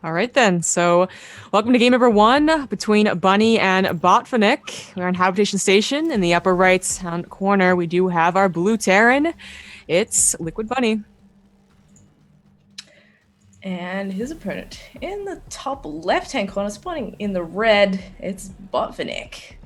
All right then. So, welcome to game number one between Bunny and Botvinnik. We're on Habitation Station. In the upper right hand corner, we do have our blue Terran. It's Liquid Bunny. And his opponent in the top left-hand corner, spawning in the red, it's Botvinnik.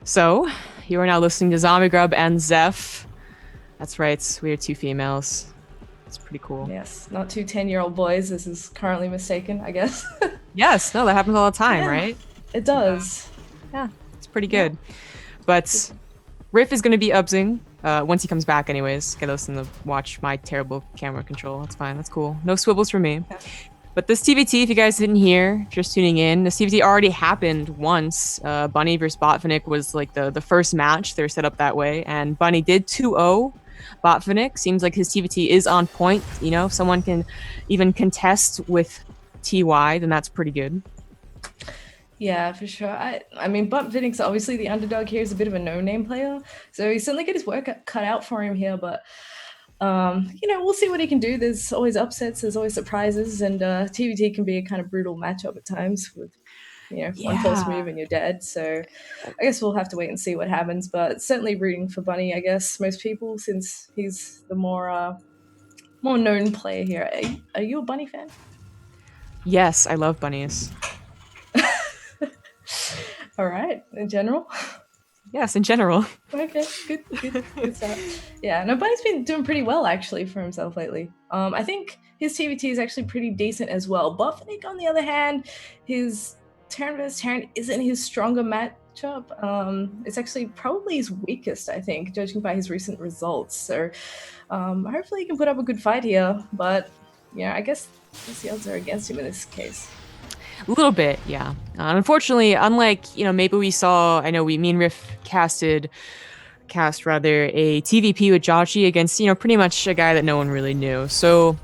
So, you are now listening to Zombie Grub and Zeph. That's right. We are two females. It's pretty cool. Yes, not two 10-year-old boys. This is currently mistaken, I guess. Yes. No, that happens all the time, Yeah, right? it does. Yeah. It's pretty Yeah. good. But Riff is going to be ubsing once he comes back, anyways. Get us to watch my terrible camera control. That's fine. That's cool. No swivels for me. Yeah. But this TVT, if you guys didn't hear, just tuning in, this TVT already happened once. Bunny versus Botvinnik was like the first match. They're set up that way. And Bunny did 2-0 Botvinnik. Seems like his TVT is on point. You know, if someone can even contest with TY, then that's pretty good. Yeah, for sure. I mean, Botvinnik's obviously the underdog here. He's a bit of a no-name player, so he certainly get his work cut out for him here. But we'll see what he can do. There's always upsets, there's always surprises, and TVT can be a kind of brutal matchup at times with one false Yeah. move and you're dead. So I guess we'll have to wait and see what happens. But certainly rooting for Bunny, I guess most people, since he's the more known player here. Are you a Bunny fan? Yes, I love bunnies. All right, in general. Yes, in general. Okay, good start. Yeah, no, Bunny's been doing pretty well actually for himself lately. I think his TVT is actually pretty decent as well. Botvinnik, on the other hand, his Terran vs Terran isn't his stronger matchup. It's actually probably his weakest, I think, judging by his recent results. So hopefully he can put up a good fight here. But yeah, I guess the odds are against him in this case. A little bit, yeah. Unfortunately, unlike, maybe we saw, I know me and Riff cast rather a TVP with Joshi against, pretty much a guy that no one really knew. So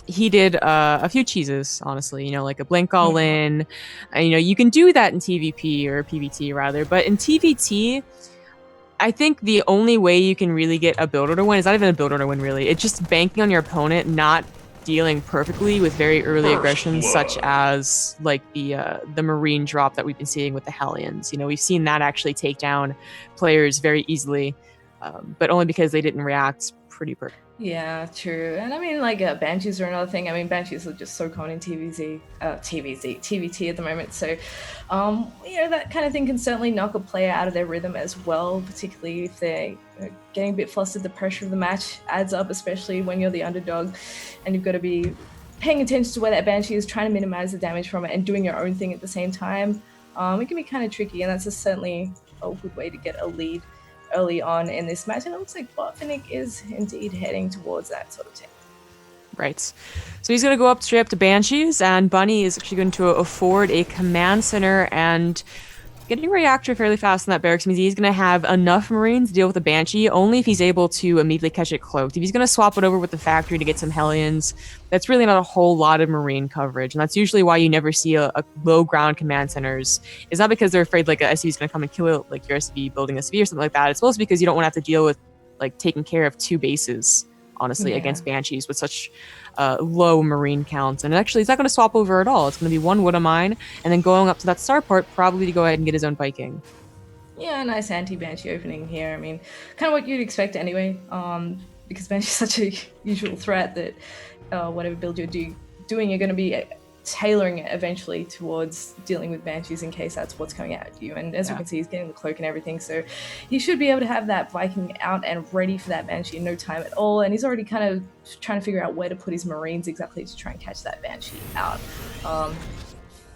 he did a few cheeses, honestly, like a blink all in. You can do that in TVP or PVT rather, but in TVT, I think the only way you can really get a build order win is not even a build order win, really. It's just banking on your opponent not dealing perfectly with very early aggressions, such as like the marine drop that we've been seeing with the Hellions. We've seen that actually take down players very easily, but only because they didn't react pretty perfectly. Yeah, true. And I mean, like, Banshees are another thing. I mean, Banshees are just so common in TVT at the moment. So, that kind of thing can certainly knock a player out of their rhythm as well, particularly if they're getting a bit flustered. The pressure of the match adds up, especially when you're the underdog and you've got to be paying attention to where that Banshee is, trying to minimize the damage from it and doing your own thing at the same time. It can be kind of tricky, and that's certainly a good way to get a lead early on in this match, and it looks like Botvinnik is indeed heading towards that sort of thing. Right. So he's going to go up straight up to Banshees, and Bunny is actually going to afford a command center, and getting a reactor fairly fast in that barracks means he's going to have enough Marines to deal with the Banshee, only if he's able to immediately catch it cloaked. If he's going to swap it over with the factory to get some Hellions, that's really not a whole lot of Marine coverage, and that's usually why you never see a low ground command centers. It's not because they're afraid like a SV is going to come and kill it, like your SV building a SV or something like that. It's mostly because you don't want to have to deal with like taking care of two bases, honestly, against Banshees with such low Marine counts. And actually, it's not going to swap over at all. It's going to be one Wood of Mine, and then going up to that starport, probably to go ahead and get his own Viking. Yeah, nice anti-Banshee opening here. I mean, kind of what you'd expect anyway, because Banshee's such a usual threat that whatever build you're doing, you're going to be tailoring it eventually towards dealing with Banshees in case that's what's coming at you. And as we can see, he's getting the cloak and everything, so he should be able to have that Viking out and ready for that Banshee in no time at all. And he's already kind of trying to figure out where to put his Marines exactly to try and catch that Banshee out.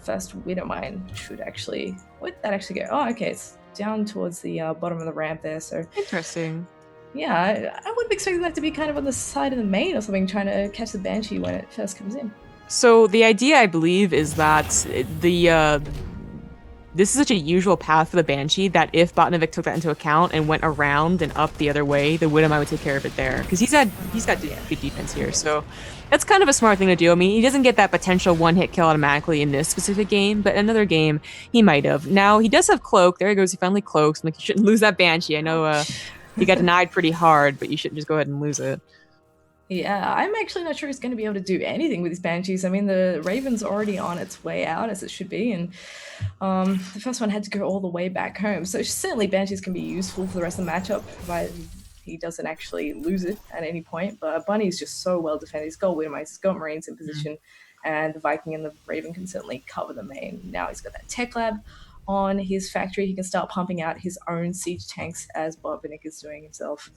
First Widowmine should actually... Where'd that actually go? Oh, okay, it's down towards the bottom of the ramp there, so... Interesting. Yeah, I would have expected that to be kind of on the side of the main or something, trying to catch the Banshee when it first comes in. So the idea, I believe, is that this is such a usual path for the Banshee that if Botvinnik took that into account and went around and up the other way, the Widowmine would take care of it there, because he's got good defense here. So that's kind of a smart thing to do. I mean, he doesn't get that potential one-hit kill automatically in this specific game, but in another game he might have. Now he does have cloak. There he goes. He finally cloaks. I'm like, you shouldn't lose that Banshee. I know he got denied pretty hard, but you shouldn't just go ahead and lose it. Yeah, I'm actually not sure he's going to be able to do anything with his Banshees. I mean, the Raven's already on its way out, as it should be, and the first one had to go all the way back home. So certainly Banshees can be useful for the rest of the matchup, provided he doesn't actually lose it at any point. But Bunny's just so well defended. He's got Widowmates, he's got Marines in position, and the Viking and the Raven can certainly cover the main. Now he's got that tech lab on his factory. He can start pumping out his own siege tanks, as Botvinnik is doing himself.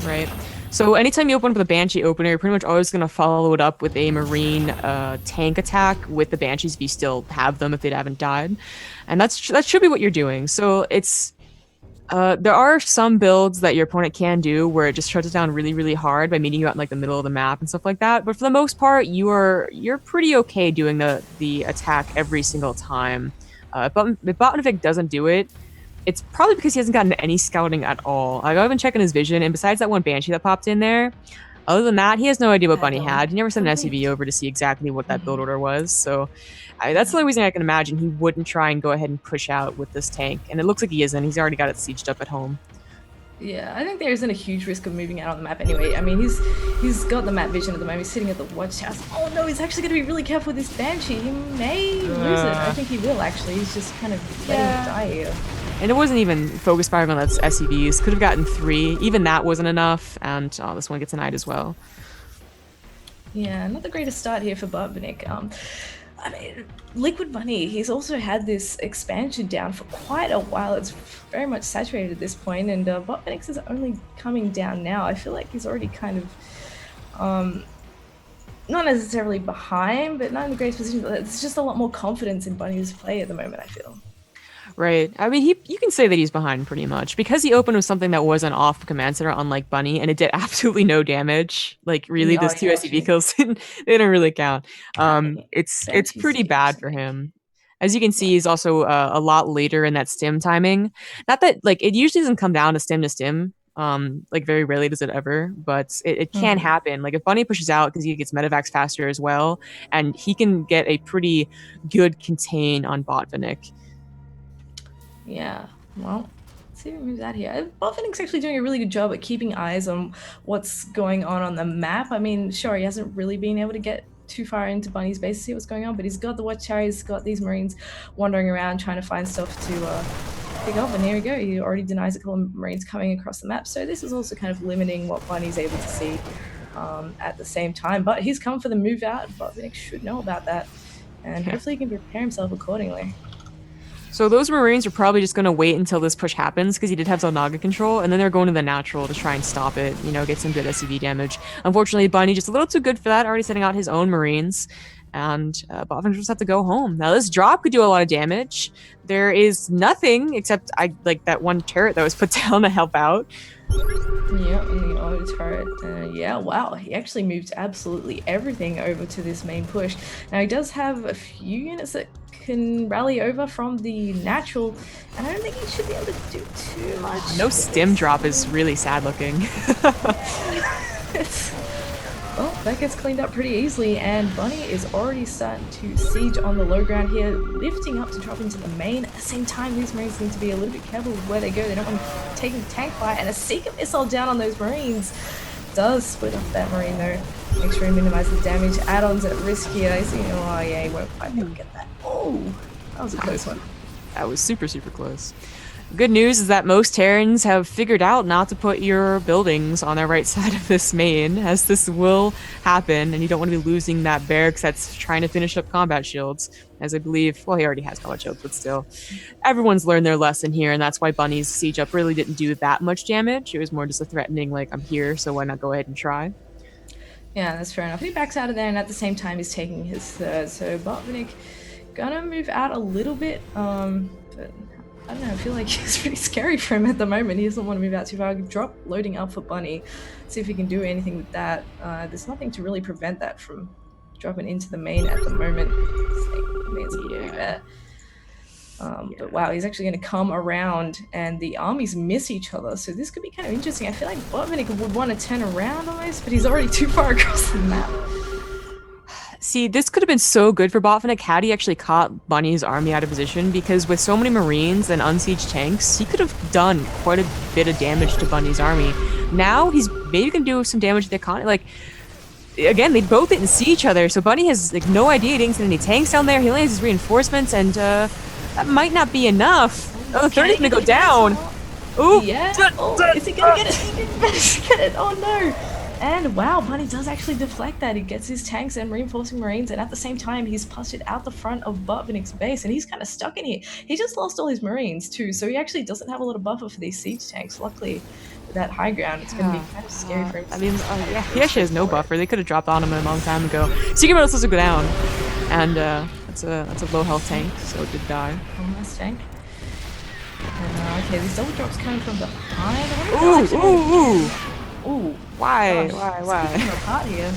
Right. So anytime you open up with a Banshee opener, you're pretty much always going to follow it up with a Marine tank attack with the Banshees if you still have them, if they haven't died. And that should be what you're doing. So it's there are some builds that your opponent can do where it just shuts it down really, really hard by meeting you out in like the middle of the map and stuff like that. But for the most part, you're pretty okay doing the attack every single time. But if Botvinnik doesn't do it, it's probably because he hasn't gotten any scouting at all. I've been checking his vision, and besides that one Banshee that popped in there, other than that, he has no idea what Bunny had. He never sent an SUV over to see exactly what that build order was. So that's the only reason I can imagine he wouldn't try and go ahead and push out with this tank. And it looks like he isn't. He's already got it sieged up at home. Yeah, I think there isn't a huge risk of moving out on the map anyway. I mean, he's got the map vision at the moment. He's sitting at the watchtower. Oh no, he's actually going to be really careful with this Banshee. He may lose it. I think he will actually. He's just kind of letting it die here. And it wasn't even focus firing on that's SCVs. Could have gotten 3. Even that wasn't enough. And this one gets denied as well. Yeah, not the greatest start here for Botvinnik. I mean, Liquid Bunny, he's also had this expansion down for quite a while. It's very much saturated at this point, and Botvinnik is only coming down now. I feel like he's already kind of, not necessarily behind, but not in the greatest position. There's just a lot more confidence in Bunny's play at the moment, I feel. Right. I mean, you can say that he's behind pretty much because he opened with something that wasn't off command center, unlike Bunny, and it did absolutely no damage. Like, really, those 2 SCV kills, they don't really count. It's pretty bad for him. As you can see, he's also a lot later in that stim timing. Not that, like, it usually doesn't come down to stim. Like, very rarely does it ever, but it can happen. Like, if Bunny pushes out because he gets medevacs faster as well, and he can get a pretty good contain on Botvinnik. Yeah, well, let's see if he moves out here. Botvinnik's actually doing a really good job at keeping eyes on what's going on the map. I mean, sure, he hasn't really been able to get too far into Bunny's base to see what's going on, but he's got the watchtower, he's got these Marines wandering around trying to find stuff to pick up, and here we go. He already denies a couple of Marines coming across the map, so this is also kind of limiting what Bunny's able to see at the same time. But he's come for the move out. Botvinnik should know about that, and hopefully he can prepare himself accordingly. So those Marines are probably just going to wait until this push happens because he did have Zelnaga control, and then they're going to the natural to try and stop it, get some good SCV damage. Unfortunately, Bunny just a little too good for that, already sending out his own Marines, and Botvinnik just have to go home. Now, this drop could do a lot of damage. There is nothing except that one turret that was put down to help out. Yeah, and the auto turret. Yeah, wow, he actually moved absolutely everything over to this main push. Now, he does have a few units that can rally over from the natural, and I don't think he should be able to do too much. No stim drop is really sad looking. Well, that gets cleaned up pretty easily, and Bunny is already starting to siege on the low ground here, lifting up to drop into the main. At the same time, these Marines need to be a little bit careful with where they go. They don't want to take a tank fire, and a Seeker missile down on those Marines does split up that Marine though. Make sure he minimizes the damage. Add-ons at risk here. I see. Oh yeah, he won't quite be able to get that. Oh, that was a close one. That was super, super close. Good news is that most Terrans have figured out not to put your buildings on the right side of this main, as this will happen, and you don't want to be losing that barracks that's trying to finish up combat shields, as I believe, well, he already has combat shields, but still. Everyone's learned their lesson here, and that's why Bunny's siege up really didn't do that much damage. It was more just a threatening, like, I'm here, so why not go ahead and try? Yeah, that's fair enough. He backs out of there, and at the same time, he's taking his third, so Botvinnik gonna move out a little bit, but I don't know, I feel like it's pretty scary for him at the moment. He doesn't want to move out too far. Drop loading up for Bunny, see if he can do anything with that. There's nothing to really prevent that from dropping into the main at the moment. But wow, he's actually going to come around, and the armies miss each other, so this could be kind of interesting. I feel like Botvinnik would want to turn around almost, but he's already too far across the map. See, this could have been so good for Botvinnik had he actually caught Bunny's army out of position, because with so many Marines and unsieged tanks, he could have done quite a bit of damage to Bunny's army. Now, he's maybe going to do some damage to the economy. Like, again, they both didn't see each other, so Bunny has like no idea he didn't send any tanks down there. He only has his reinforcements, and that might not be enough. Oh, the third is gonna go down. Ooh, yeah. Oh, is he gonna get it? He didn't manage to get it. Oh no. And wow, Bunny does actually deflect that. He gets his tanks and reinforcing marines, and at the same time, he's pushed it out the front of Botvinnik's base, and he's kind of stuck in here. He just lost all his marines too, so he actually doesn't have a lot of buffer for these siege tanks. Luckily, with that high ground, it's going to be kind of scary for him. I mean, yeah, he actually has no buffer. They could have dropped on him a long time ago. Secret Metal supposed to go down, and that's a low health tank, so it did die. Oh, nice tank. Okay, these double drops coming from behind. Ooh! Why? Apart here.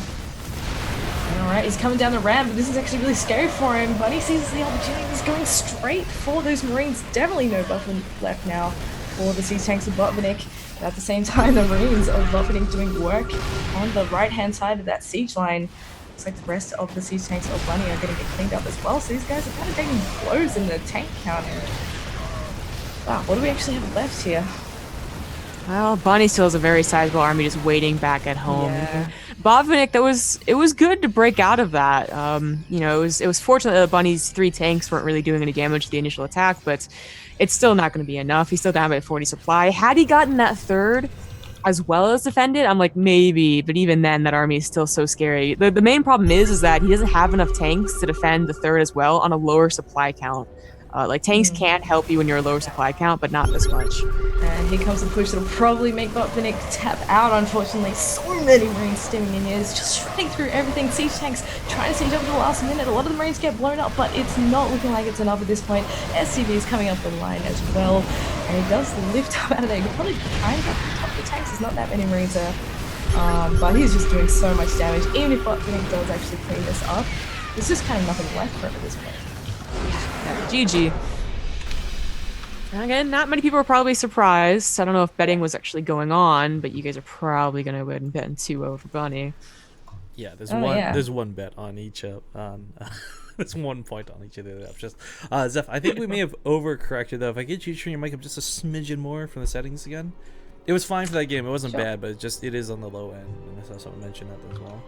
Alright, he's coming down the ramp, but this is actually really scary for him. Bunny sees the opportunity. He's going straight for those marines. Definitely no buffer left now for the siege tanks of Botvinnik. But at the same time, the marines of Botvinnik doing work on the right-hand side of that siege line. Looks like the rest of the siege tanks of Bunny are going to get cleaned up as well. So these guys are kind of taking blows in the tank count. Wow, what do we actually have left here? Well, Bunny still has a very sizable army just waiting back at home. Yeah. Botvinnik, it was good to break out of that. You know, it was fortunate that Bunny's 3 tanks weren't really doing any damage to the initial attack, but it's still not going to be enough. He's still down by 40 supply. Had he gotten that third as well as defended, I'm like, maybe, but even then, that army is still so scary. The main problem is that he doesn't have enough tanks to defend the third as well on a lower supply count. Like, tanks can't help you when you're a lower supply count, but not this much. And here comes the push that'll probably make Botvinnik tap out, unfortunately. So many marines stemming in here. It's just shredding through everything. Siege tanks trying to siege up to the last minute. A lot of the marines get blown up, but it's not looking like it's enough at this point. SCV is coming up the line as well. And he does lift up out of there. He could probably try and get the top of the tanks. There's not that many marines there. But he's just doing so much damage. Even if Botvinnik does actually clean this up, there's just kind of nothing left for him at this point. GG. Again, not many people are probably surprised. I don't know if betting was actually going on, but you guys are probably going to win betting 2-0 for Bunny. Yeah, Yeah. There's one bet on each there's 1 point on each of the options. Zeph, I think we may have overcorrected though. If I get you to turn your mic up just a smidgen more from the settings again. It was fine for that game. It wasn't bad, but it is on the low end. And I saw someone mention that as well.